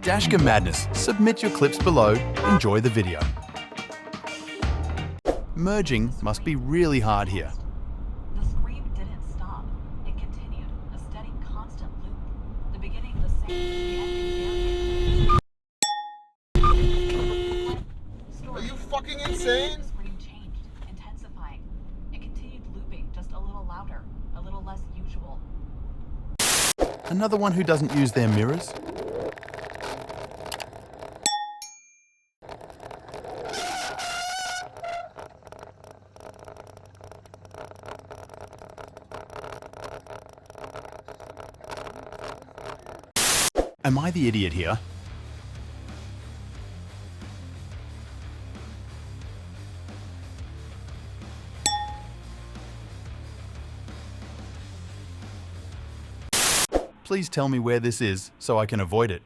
Dashcam Madness. Submit your clips below. Enjoy the video. Merging must be really hard here. The scream didn't stop. It continued, a steady, constant loop. The beginning the same, the ending very... Are you fucking insane? The scream changed, intensifying. It continued looping, just a little louder, a little less usual. Another one who doesn't use their mirrors? Am I the idiot here? Please tell me where this is so I can avoid it.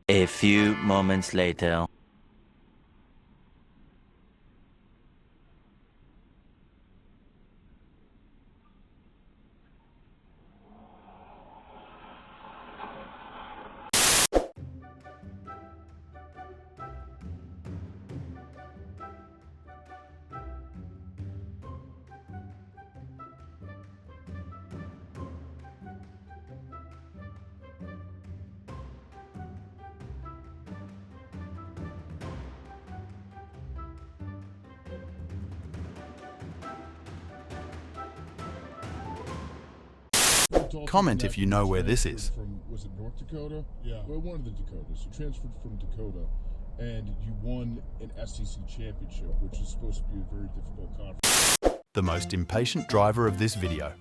A few moments later. Comment if you know where this is. Was it North Dakota? Yeah. Well, one of the Dakotas. You transferred from Dakota, and you won an SEC championship, which is supposed to be a very difficult conference. The most impatient driver of this video.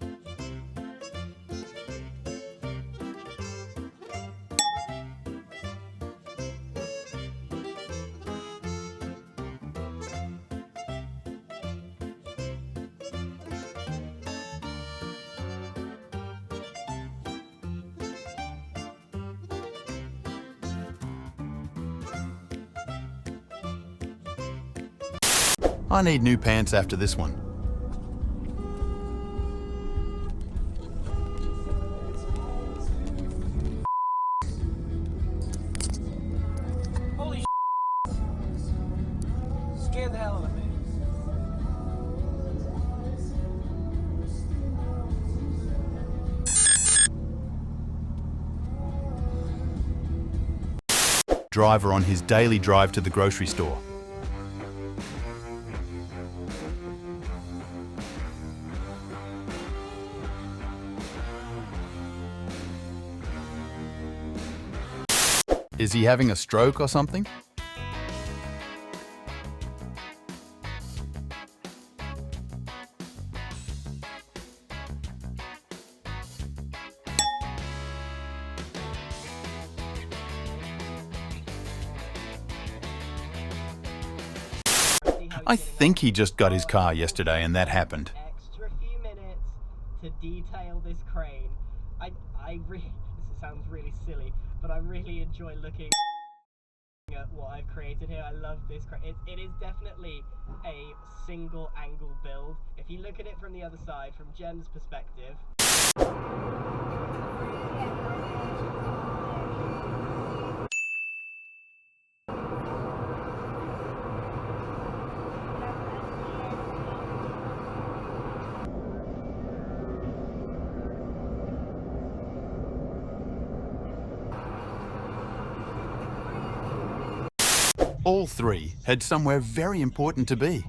I need new pants after this one. Holy shit. Scared the hell out of me. Driver on his daily drive to the grocery store. Is he having a stroke or something? I think he just got his car yesterday and that happened. Extra few minutes to detail this crane. I really, this sounds really silly, but I really enjoy looking at what I've created here. I love this crane. It is definitely a single angle build. If you look at it from the other side, from Jen's perspective. All three had somewhere very important to be.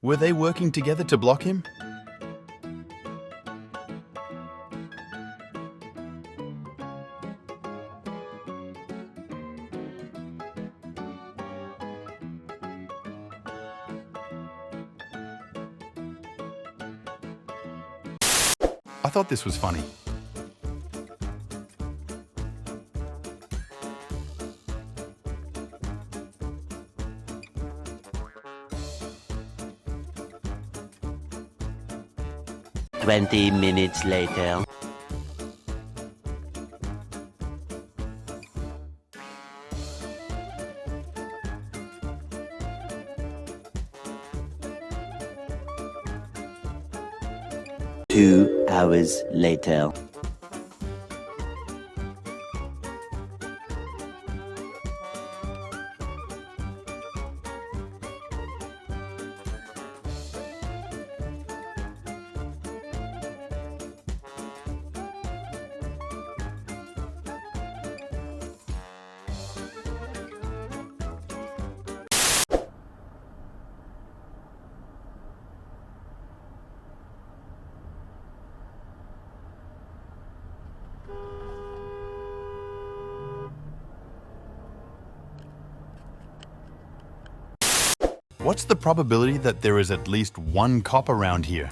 Were they working together to block him? I thought this was funny. Twenty minutes later. Two hours later. What's the probability that there is at least one cop around here?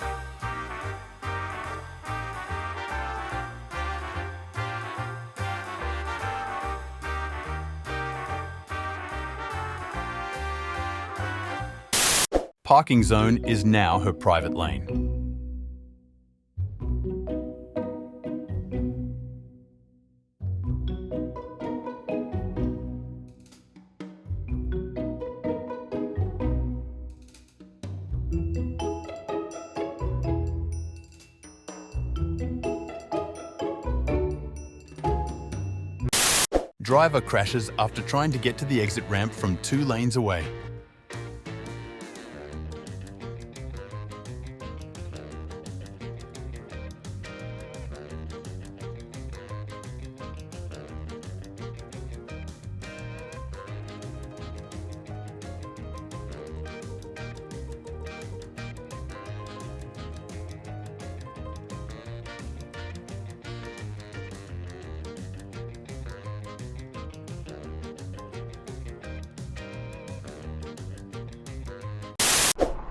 Parking zone is now her private lane. Driver crashes after trying to get to the exit ramp from 2 lanes away.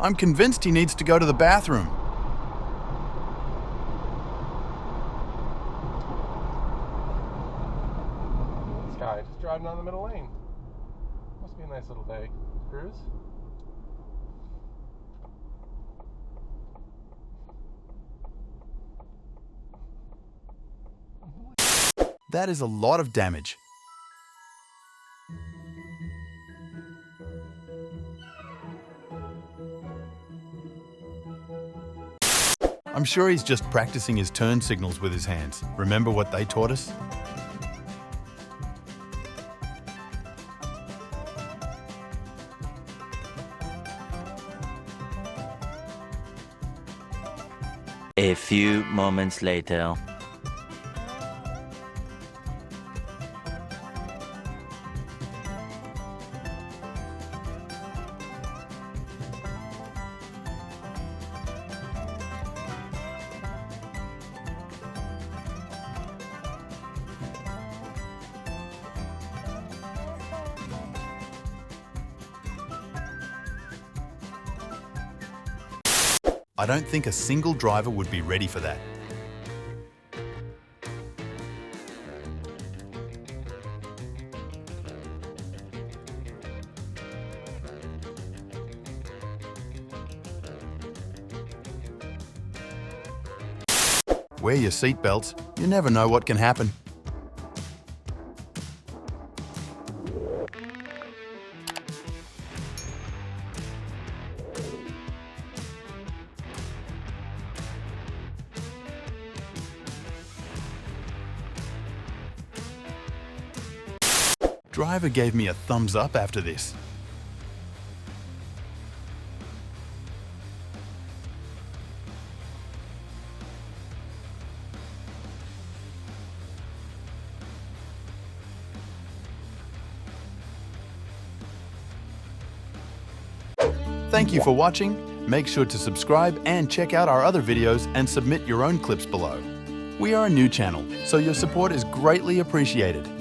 I'm convinced he needs to go to the bathroom. This guy just driving down the middle lane. Must be a nice little day. Cruise. That is a lot of damage. I'm sure he's just practicing his turn signals with his hands. Remember what they taught us? A few moments later. I don't think a single driver would be ready for that. Wear your seatbelts. You never know what can happen. Driver gave me a thumbs up after this. Thank you for watching. Make sure to subscribe and check out our other videos and submit your own clips below. We are a new channel, so your support is greatly appreciated.